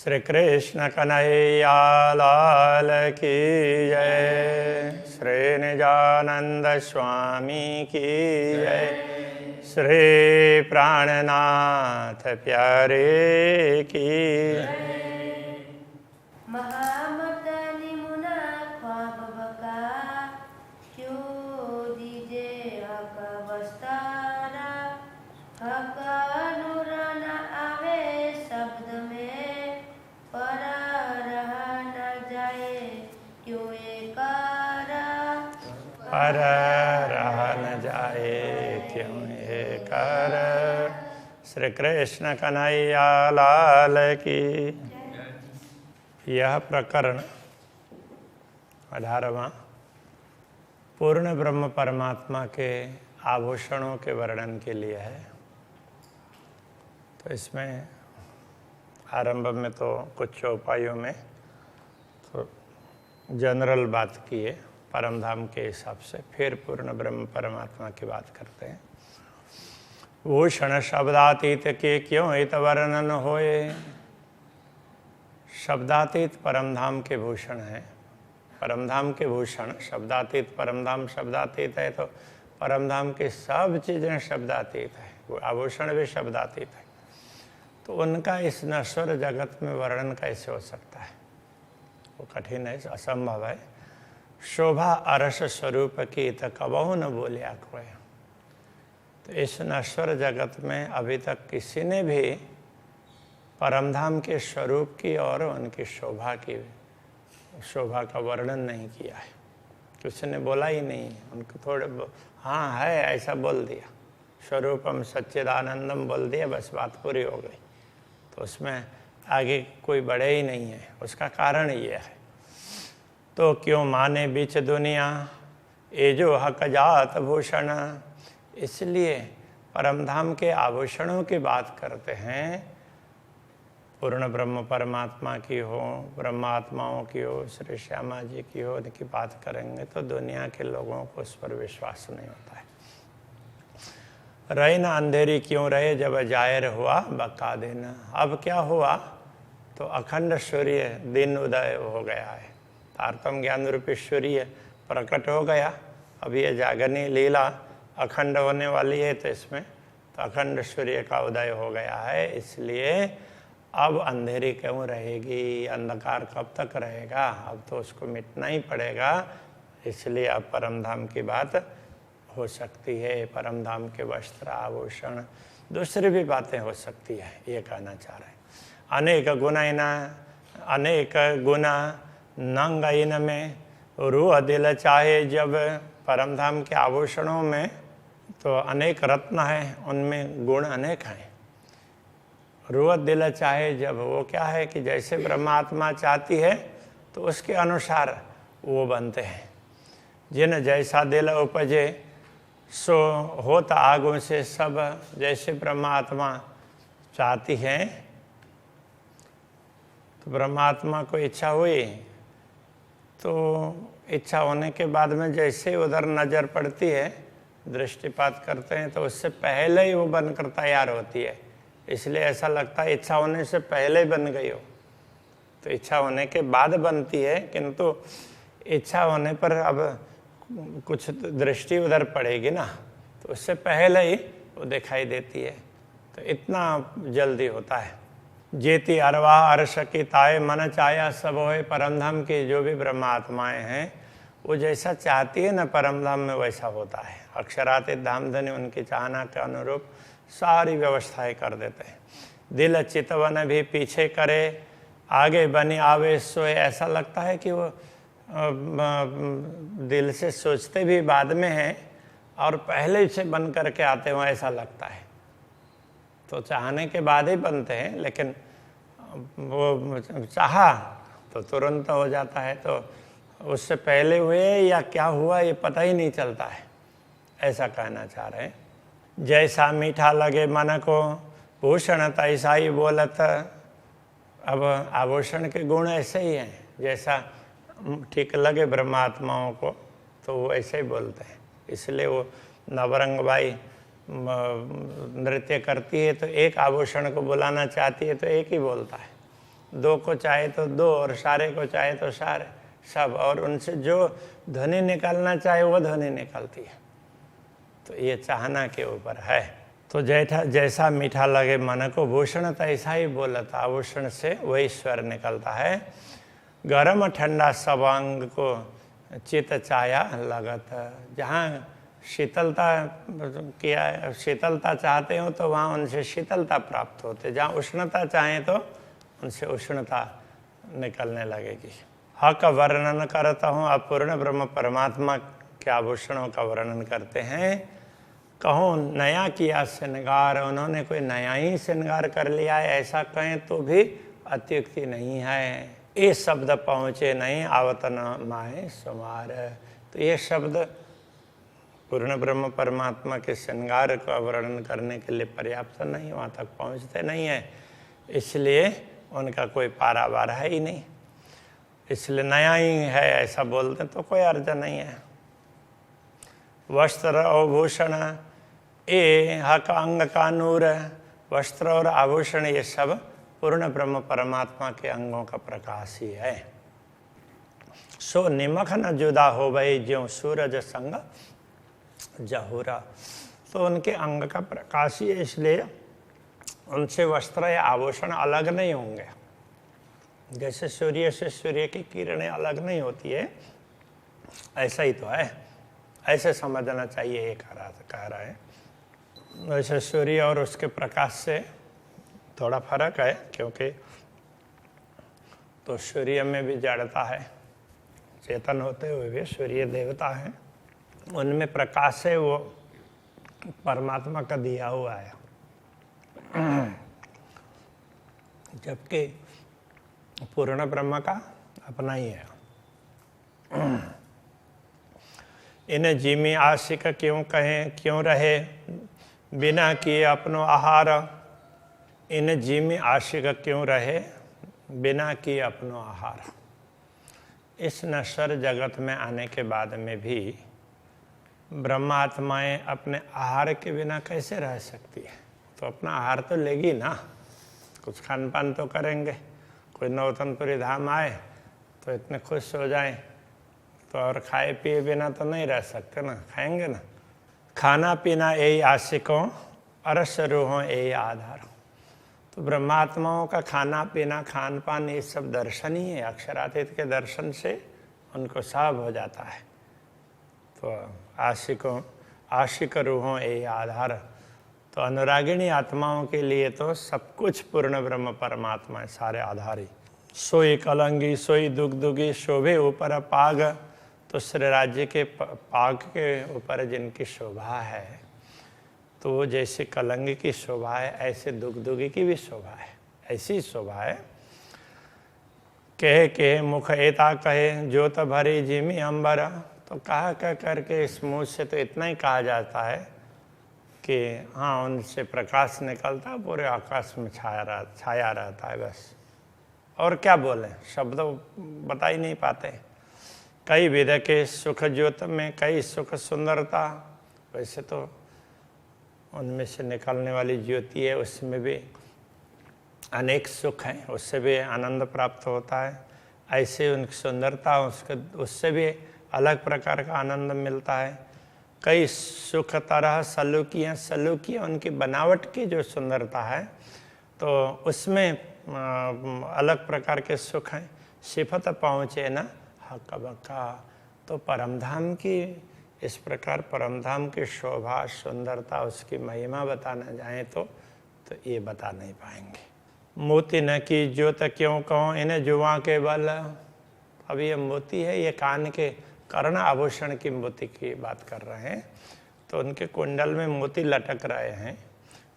श्री कृष्ण कन्हैया लाल की जय। श्री निजानंद स्वामी की जय। श्री प्राणनाथ प्यारे की महामतनि मुना ख्वाब बका क्यों दीजे हक वस्तारा हक नूर न आवे शब्द में पर रह न जाए क्यों एकारा पर रह न जाए क्यों एकर। श्री कृष्ण कन्हैया लाल की। यह प्रकरण 18वां पूर्ण ब्रह्म परमात्मा के आभूषणों के वर्णन के लिए है। तो इसमें आरंभ में तो कुछ चौपाइयों में तो जनरल बात की है परम धाम के हिसाब से, फिर पूर्ण ब्रह्म परमात्मा की बात करते हैं। भूषण शब्दातीत के क्यों हित वर्णन होए। शब्दातीत परमधाम के भूषण हैं। परमधाम के भूषण शब्दातीत, परमधाम शब्दातीत है तो परमधाम की सब चीज़ें शब्दातीत है, वो आभूषण भी शब्दातीत है। तो उनका इस नश्वर जगत में वर्णन कैसे हो सकता है, वो कठिन है, असंभव है। शोभा अरस स्वरूप की तो कबहू न बोलिया कोई। तो इस नश्वर जगत में अभी तक किसी ने भी परमधाम के स्वरूप की और उनकी शोभा का वर्णन नहीं किया है। किसी ने बोला ही नहीं, उनको थोड़े हाँ है ऐसा बोल दिया, स्वरूपम सच्चिदानंदम बोल दिया, बस बात पूरी हो गई। तो उसमें आगे कोई बढ़े ही नहीं है। उसका कारण ये है, तो क्यों माने बीच दुनिया ये जो हक जात भूषण। इसलिए परमधाम के आभूषणों की बात करते हैं, पूर्ण ब्रह्म परमात्मा की हो, ब्रह्मात्माओं की हो, श्री श्यामा जी की हो, उनकी बात करेंगे तो दुनिया के लोगों को उस पर विश्वास नहीं होता है। रही ना अंधेरी क्यों रहे जब जाहिर हुआ बका देना। अब क्या हुआ, तो अखंड सूर्य दिन उदय हो गया है, तारतम ज्ञान रूपी सूर्य प्रकट हो गया। अब ये जागरणी लीला अखंड होने वाली है, तो इसमें तो अखंड सूर्य का उदय हो गया है। इसलिए अब अंधेरी क्यों रहेगी, अंधकार कब तक रहेगा, अब तो उसको मिटना ही पड़ेगा। इसलिए अब परमधाम की बात हो सकती है, परमधाम के वस्त्र आभूषण, दूसरी भी बातें हो सकती है, ये कहना चाह रहे हैं। अनेक गुना नंग इन में रूह दिल चाहे। जब परमधाम के आभूषणों में तो अनेक रत्न हैं, उनमें गुण अनेक हैं। रूह दिल चाहे जब, वो क्या है कि जैसे ब्रह्मात्मा चाहती है तो उसके अनुसार वो बनते हैं। जिन जैसा दिल उपजे सो होता आगों से सब। जैसे ब्रह्मात्मा चाहती है, तो ब्रह्मात्मा को इच्छा हुई, तो इच्छा होने के बाद में जैसे उधर नज़र पड़ती है, दृष्टिपात करते हैं, तो उससे पहले ही वो बनकर तैयार होती है। इसलिए ऐसा लगता है इच्छा होने से पहले ही बन गई हो। तो इच्छा होने के बाद बनती है, किंतु इच्छा होने पर अब कुछ दृष्टि उधर पड़ेगी ना, तो उससे पहले ही वो दिखाई देती है। तो इतना जल्दी होता है। जेती अरवा अर्श की ताए मन चाया सब होए। परमधाम की जो भी ब्रह्मात्माएं हैं, वो जैसा चाहती है ना परमधाम में, वैसा होता है। अक्षरातीत धामधनी उनकी चाहना के अनुरूप सारी व्यवस्थाएं कर देते हैं। दिल चितवन भी पीछे करे, आगे बनी आवे सोए। ऐसा लगता है कि वो दिल से सोचते भी बाद में हैं और पहले से बन करके आते हो, ऐसा लगता है। तो चाहने के बाद ही बनते हैं, लेकिन वो चाहा तो तुरंत हो जाता है। तो उससे पहले हुए या क्या हुआ ये पता ही नहीं चलता है, ऐसा कहना चाह रहे हैं। जैसा मीठा लगे मन को भूषण तैसा ही बोलत। अब आभूषण के गुण ऐसे ही हैं, जैसा ठीक लगे ब्रह्मात्माओं को तो वो ऐसे ही बोलते हैं। इसलिए वो नवरंग बाई नृत्य करती है तो एक आभूषण को बुलाना चाहती है तो एक ही बोलता है। दो को चाहे तो दो और सारे को चाहे तो सारे सब, और उनसे जो ध्वनि निकलना चाहे वो ध्वनि निकलती है। तो ये चाहना के ऊपर है। तो जैसा मीठा लगे मन को भूषण तैसा ही बोलता, आभूषण से वही स्वर निकलता है। गरम ठंडा सब अंग को चित चाया लगत, जहाँ शीतलता चाहते हो तो वहाँ उनसे शीतलता प्राप्त होते, जहाँ उष्णता चाहें तो उनसे उष्णता निकलने लगेगी। हक वर्णन करता हूँ, अपूर्ण ब्रह्म परमात्मा के आभूषणों का वर्णन करते हैं। कहूँ नया किया श्रृंगार, उन्होंने कोई नया ही श्रृंगार कर लिया है, ऐसा कहें तो भी अत्युक्ति नहीं है। ये शब्द पहुँचे नहीं आवत न माए सुमार, तो ये शब्द पूर्ण ब्रह्म परमात्मा के श्रृंगार का वर्णन करने के लिए पर्याप्त नहीं, वहाँ तक पहुँचते नहीं है, इसलिए उनका कोई पारावार है ही नहीं। इसलिए नया ही है ऐसा बोलते तो कोई अर्थ नहीं है। वस्त्र और भूषण ये हक अंग का नूर, वस्त्र और आभूषण ये सब पूर्ण ब्रह्म परमात्मा के अंगों का प्रकाश ही है। सो निमख न जुदा हो गई ज्यों सूरज संग जहूरा, तो उनके अंग का प्रकाश ही है, इसलिए उनसे वस्त्र या आभूषण अलग नहीं होंगे। जैसे सूर्य से सूर्य की किरणें अलग नहीं होती है, ऐसा ही तो है, ऐसे समझना चाहिए। ये कह रहा है वैसे सूर्य और उसके प्रकाश से थोड़ा फर्क है, क्योंकि तो सूर्य में भी जड़ता है, चेतन होते हुए भी सूर्य देवता है, उनमें प्रकाश है, वो परमात्मा का दिया हुआ है। जबकि पूर्ण ब्रह्म का अपना ही है। इन्हें जिमी आशिक क्यों कहें क्यों रहे बिना किए अपनो आहार, इन्हें जिमी आशिक क्यों रहे बिना किए अपनो आहार। इस नश्वर जगत में आने के बाद में भी ब्रह्मात्माएं अपने आहार के बिना कैसे रह सकती है? तो अपना आहार तो लेगी ना, कुछ खान पान तो करेंगे। कोई नौतनपुरी धाम आए तो इतने खुश हो जाए तो और खाए पिए बिना तो नहीं रह सकते ना, खाएंगे ना। खाना पीना यही आशिकों अरस रूहों यही आधार। तो ब्रह्मात्माओं का खाना पीना खान पान ये सब दर्शन ही है, अक्षरातीत के दर्शन से उनको सब हो जाता है। तो आशिक रूहों यही आधार। तो अनुरागिणी आत्माओं के लिए तो सब कुछ पूर्ण ब्रह्म परमात्मा है, सारे आधार ही। सोई कलंगी सोई दुगदुगी शोभे ऊपर पाग, तो श्री राज्य के पाग के ऊपर जिनकी शोभा है, तो जैसे कलंगी की शोभा है ऐसे दुगदुगी की भी शोभा है, ऐसी शोभा है। कहे मुख एता कहे ज्योत भरी जिमी अंबर, तो कहा कह करके इस मुँह से तो इतना ही कहा जाता है कि हाँ उनसे प्रकाश निकलता पूरे आकाश में छाया रहता है, बस। और क्या बोले, शब्द बता ही नहीं पाते। कई विध के सुख ज्योत में कई सुख सुंदरता, वैसे तो उनमें से निकलने वाली ज्योति है, उसमें भी अनेक सुख हैं, उससे भी आनंद प्राप्त होता है। ऐसे उनकी सुंदरता उससे भी अलग प्रकार का आनंद मिलता है। कई सुख तरह सलूकियाँ उनकी बनावट की जो सुंदरता है, तो उसमें अलग प्रकार के सुख हैं। सिफत पहुँचे ना हक बका, तो परमधाम की इस प्रकार परमधाम की शोभा सुंदरता उसकी महिमा बताना जाए तो ये बता नहीं पाएंगे। मोती न की ज्योत क्यों कहो इन्हें जुआ के बल। अब ये मोती है, ये कान के कर्ण आभूषण की मोती की बात कर रहे हैं, तो उनके कुंडल में मोती लटक रहे हैं,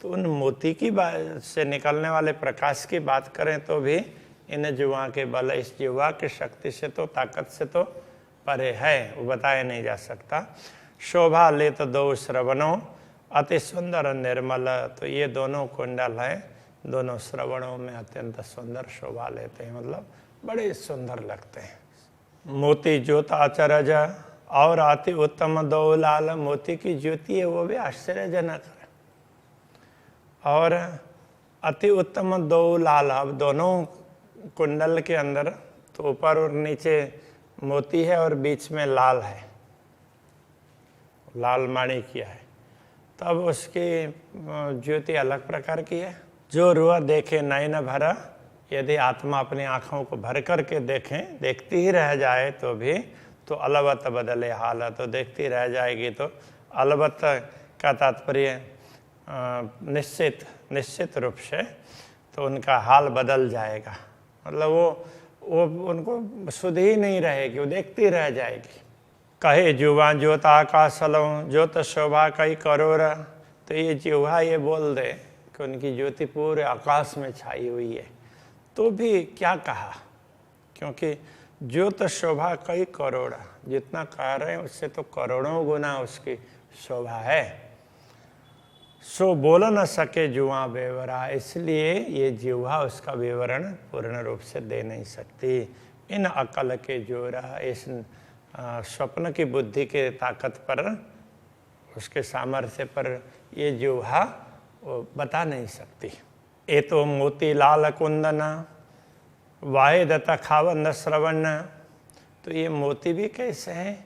तो उन मोती की बात से निकलने वाले प्रकाश की बात करें तो भी इन जुआ के बल, इस जुआ की शक्ति से तो ताकत से तो परे है, वो बताया नहीं जा सकता। शोभा ले तो दो श्रवणों अति सुंदर निर्मल, तो ये दोनों कुंडल हैं, दोनों श्रवणों में अत्यंत सुंदर शोभा लेते हैं, मतलब बड़े सुंदर लगते हैं। मोती ज्योत अचरज और अति उत्तम दो लाल, मोती की ज्योति है वो भी आश्चर्यजनक है। और अति उत्तम दो लाल, अब दोनों कुंडल के अंदर तो ऊपर और नीचे मोती है और बीच में लाल है, लाल माणिक्य है, तब उसकी ज्योति अलग प्रकार की है। जो रुआ देखे नयन भरा, यदि आत्मा अपनी आँखों को भर करके देखें, देखती ही रह जाए तो भी तो अलबत बदले हाल, तो देखती रह जाएगी तो अलबत का तात्पर्य निश्चित रूप से तो उनका हाल बदल जाएगा। मतलब वो उनको सुध ही नहीं रहेगी, वो देखती रह जाएगी। कहे जुवा ज्योत आकाशलों ज्योत शोभा कई करोड़, तो ये जुवा ये बोल दे कि उनकी ज्योति पूरे आकाश में छाई हुई है, तो भी क्या कहा, क्योंकि ज्योत शोभा कई करोड़, जितना कह रहे हैं उससे तो करोड़ों गुना उसकी शोभा है। सो बोल न सके जुआ बेवरा, इसलिए ये जिह्वा उसका विवरण पूर्ण रूप से दे नहीं सकती। इन अकल के जोरा, इस स्वप्न की बुद्धि के ताकत पर, उसके सामर्थ्य पर ये जिह्वा वो बता नहीं सकती। ए तो मोती लाल कुंदन वाहे दत्ता खावन श्रवण, तो ये मोती भी कैसे हैं,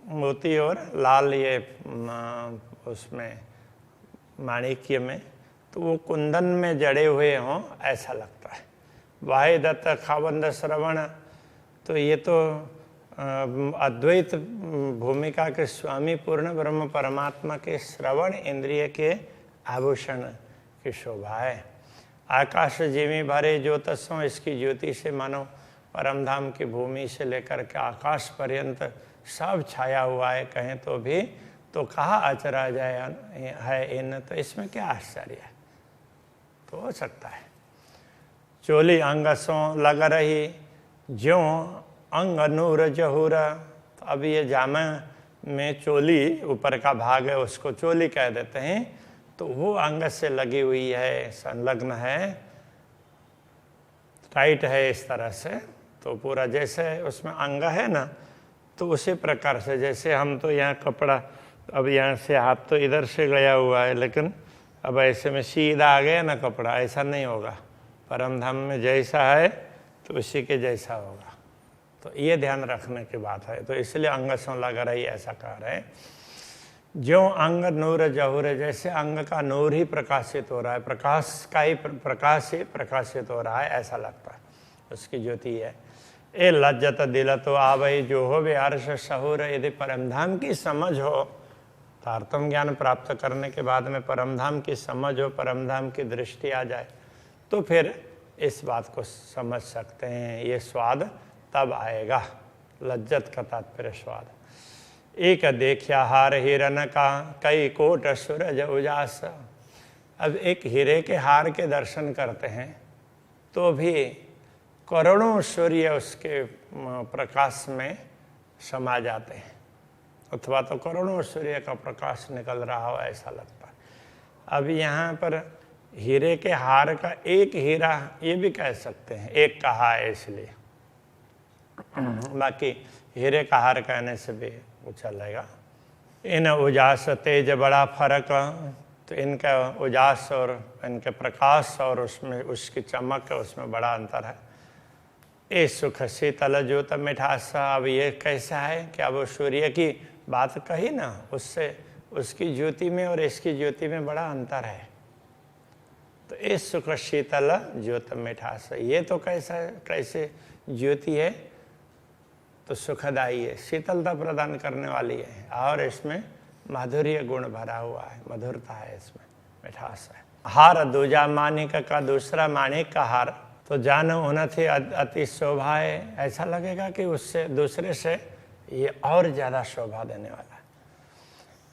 मोती और लाल ये उसमें माणिक्य में, तो वो कुंदन में जड़े हुए हों ऐसा लगता है। वाहे दत्त खावंद श्रवण, तो ये तो अद्वैत भूमिका के स्वामी पूर्ण ब्रह्म परमात्मा के श्रवण इंद्रिय के आभूषण की शोभा है। आकाश जिमी भरे ज्योतसों, इसकी ज्योति से मानो परमधाम की भूमि से लेकर के आकाश पर्यंत सब छाया हुआ है, कहें तो भी तो कहा अचरा जाए है इन, तो इसमें क्या आश्चर्य है, तो हो सकता है। चोली अंगसों लग रही ज्यों अंग नूर जहूर, तो अब ये जामा में चोली ऊपर का भाग है उसको चोली कह देते हैं, तो वो अंग से लगी हुई है, संलग्न है, टाइट है इस तरह से, तो पूरा जैसे उसमें अंग है ना, तो उसी प्रकार से जैसे हम तो यहाँ कपड़ा, अब यहाँ से हाथ तो इधर से गया हुआ है, लेकिन अब ऐसे में सीधा आ गया ना कपड़ा, ऐसा नहीं होगा। परमधाम में जैसा है तो उसी के जैसा होगा, तो ये ध्यान रखने की बात है। तो इसलिए अंग सो लग रही ऐसा कह रहे हैं। ज्यों अंग नूर जहूर, जैसे अंग का नूर ही प्रकाशित हो रहा है, प्रकाश का ही प्रकाश ही प्रकाशित हो रहा है ऐसा लगता है, उसकी ज्योति है। ए लज्जत दिल तो आवई जो हो वे हर्ष सहूर, यदि परमधाम की समझ हो, तारतम ज्ञान प्राप्त करने के बाद में परमधाम की समझ हो, परमधाम की दृष्टि आ जाए, तो फिर इस बात को समझ सकते हैं। ये स्वाद तब आएगा, लज्जत का तात्पर्य स्वाद। एक देखिया हार हिरन का कई कोट सूरज उजास, अब एक हीरे के हार के दर्शन करते हैं तो भी करोड़ों सूर्य उसके प्रकाश में समा जाते हैं, अथवा तो करोड़ों सूर्य का प्रकाश निकल रहा हो ऐसा लगता है। अब यहाँ पर हीरे के हार का एक हीरा ये भी कह सकते हैं, एक कहा है इसलिए, बाकी हीरे का हार कहने से भी वो चलेगा। इन उजास तेज बड़ा फर्क, तो इनका उजास और इनके प्रकाश और उसमें उसकी चमक उसमें बड़ा अंतर है। ए सुख शीतल ज्योत मिठास, अब ये कैसा है कि अब वो सूर्य की बात कही ना, उससे उसकी ज्योति में और इसकी ज्योति में बड़ा अंतर है। तो इस सुख शीतल ज्योत मिठास, ये तो कैसे ज्योति है, तो सुखदाई है, शीतलता प्रदान करने वाली है, और इसमें माधुर्य गुण भरा हुआ है, मधुरता है इसमें, मिठास है। हार दूजा माणिक का, दूसरा माणिक का हार, तो जानो होना थे अति शोभा है, ऐसा लगेगा कि उससे दूसरे से ये और ज़्यादा शोभा देने वाला है।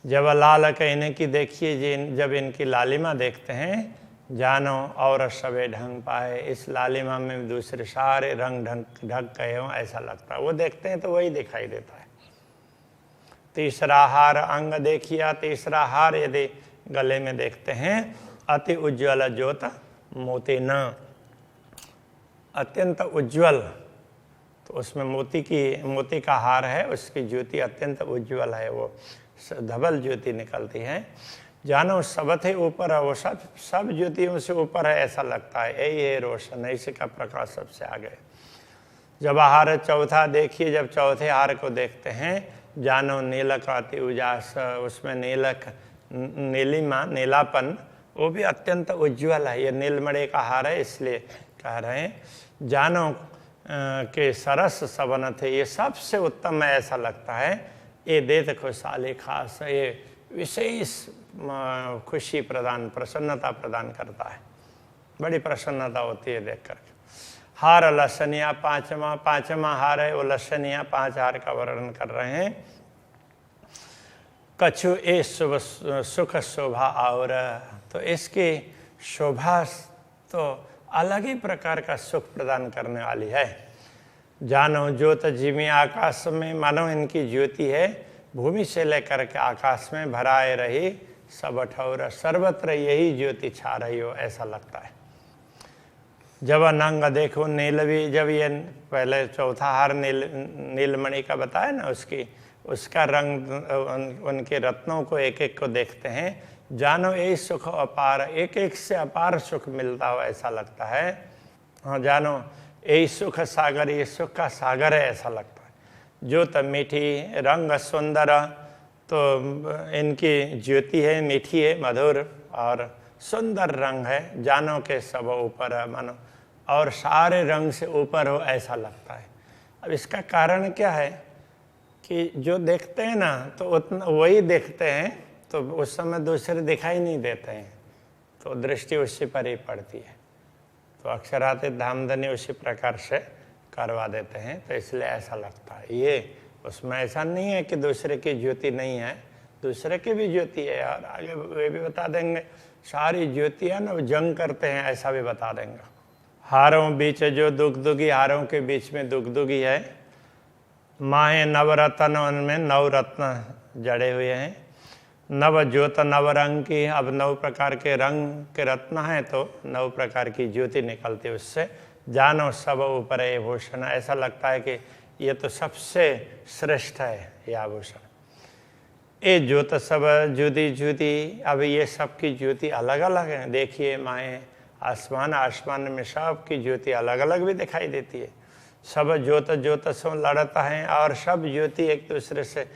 जब लाल कहने की देखिए, जब इनकी लालिमा देखते हैं, जानो और सबे ढंग पाए, इस लालिमा में दूसरे सारे रंग ढंग गए हों ऐसा लगता है, वो देखते हैं तो वही दिखाई देता है। तीसरा हार अंग देखिया, तीसरा हार यदि गले में देखते हैं, अति उज्ज्वल ज्योत मोती न, अत्यंत उज्ज्वल, तो उसमें मोती का हार है, उसकी ज्योति अत्यंत उज्ज्वल है, वो धवल ज्योति निकलती है। जानो सबथे ऊपर है, वो सब ज्योतियों से ऊपर है ऐसा लगता है, यही है रोशन, इसका प्रकाश सबसे आगे। जब हार चौथा देखिए, जब चौथे हार को देखते हैं, जानो नीलक अति उजास, उसमें नीलिमा नीलापन वो भी अत्यंत उज्ज्वल है। ये नीलमणि का हार है, इसलिए कह रहे हैं जानो के सरस सबन थे, ये सबसे उत्तम है ऐसा लगता है। ये देत खुशहाली खास, ये विशेष खुशी प्रदान, प्रसन्नता प्रदान करता है, बड़ी प्रसन्नता होती है देख करके। हार लक्षणिया पांचवा हार है, वो लक्षणिया 5 हार का वर्णन कर रहे हैं। कछु ए सुख शोभा और, तो इसकी शोभा तो अलग ही प्रकार का सुख प्रदान करने वाली है। जानो ज्योत जिमी आकाश में, मानो इनकी ज्योति है भूमि से लेकर के आकाश में भराए रही, सब ठौर सर्वत्र यही ज्योति छा रही हो ऐसा लगता है। जब नंग देखो नीलवी, जब ये पहले चौथा हार नीलमणि का बताया ना, उसका रंग उनके रत्नों को एक एक को देखते हैं, जानो यही सुख अपार, एक एक से अपार सुख मिलता हो ऐसा लगता है। हाँ, जानो यही सुख सागर, ये सुख का सागर है ऐसा लगता है। ज्योत मीठी रंग सुंदर, तो इनकी ज्योति है मीठी है, मधुर और सुंदर रंग है। जानो के सब ऊपर है, मानो और सारे रंग से ऊपर हो ऐसा लगता है। अब इसका कारण क्या है कि जो देखते हैं ना तो उतना वही देखते हैं, तो उस समय दूसरे दिखाई नहीं देते हैं, तो दृष्टि उसी पर ही पड़ती है। तो अक्षरातीत धामधनी उसी प्रकार से करवा देते हैं, तो इसलिए ऐसा लगता है। ये उसमें ऐसा नहीं है कि दूसरे की ज्योति नहीं है, दूसरे की भी ज्योति है, और आगे वे भी बता देंगे सारी ज्योतियाँ ना जंग करते हैं ऐसा भी बता देंगे। हारों बीच जो दुगदुगी, हारों के बीच में दुगदुगी है। माहे नवरत्न, उनमें 9 रत्न जड़े हुए हैं। नव ज्योत नव रंग की, अब 9 प्रकार के रंग के रत्न हैं तो 9 प्रकार की ज्योति निकलती है उससे। जानो सब ऊपर है भूषण, ऐसा लगता है कि ये तो सबसे श्रेष्ठ है ये आभूषण। ये ज्योत सब जुदी जुदी, अब ये सब की ज्योति अलग अलग है। देखिए माए आसमान में सब की ज्योति अलग अलग भी दिखाई देती है। सब ज्योत सो लड़ता है और सब ज्योति एक दूसरे से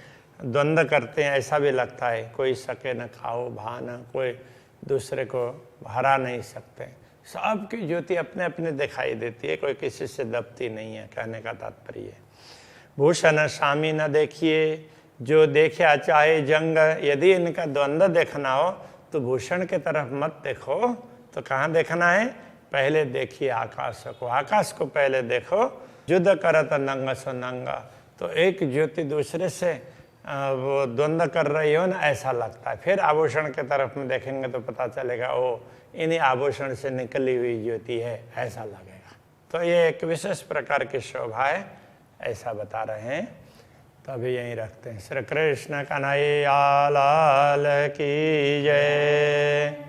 द्वंद्व करते हैं ऐसा भी लगता है। कोई सके न खाओ भान, कोई दूसरे को हरा नहीं सकते। सबकी ज्योति अपने अपने दिखाई देती है, कोई किसी से दबती नहीं है, कहने का तात्पर्य है। भूषण स्वामी न देखिए, जो देखा चाहे जंग, यदि इनका द्वंद्व देखना हो तो भूषण के तरफ मत देखो, तो कहाँ देखना है? पहले देखिए आकाश को, आकाश को पहले देखो। युद्ध करत नंग सो नंगा, तो एक ज्योति दूसरे से वो द्वंद्व कर रही हो ना ऐसा लगता है। फिर आभूषण के तरफ में देखेंगे तो पता चलेगा ओ इन्हीं आभूषण से निकली हुई ज्योति है ऐसा लगेगा। तो ये एक विशेष प्रकार की शोभा है ऐसा बता रहे हैं। तो अभी यहीं रखते हैं। श्री कृष्ण कन्हैया लाल की जय।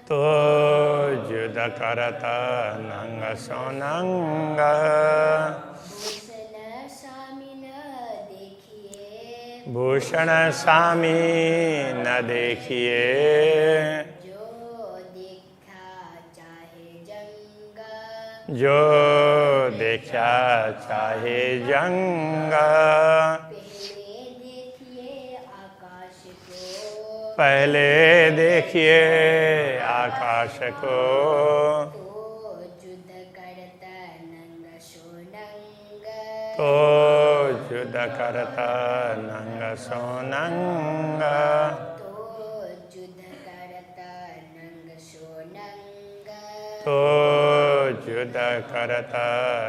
तो युद्ध करत नंग सो नंग, भूषण स्वामी न देखिए, जो देखा चाहे जंग। पहले देखिए आकाश को, तो युद्ध करता नंग सो नंग, तो युद्ध करता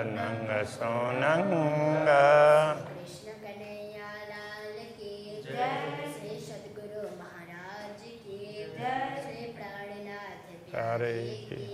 नंग सो नंग। कृष्ण कन्हैया लाल की जय, श्री सद्गुरु महाराज की जय, श्री प्राणनाथ प्यारे की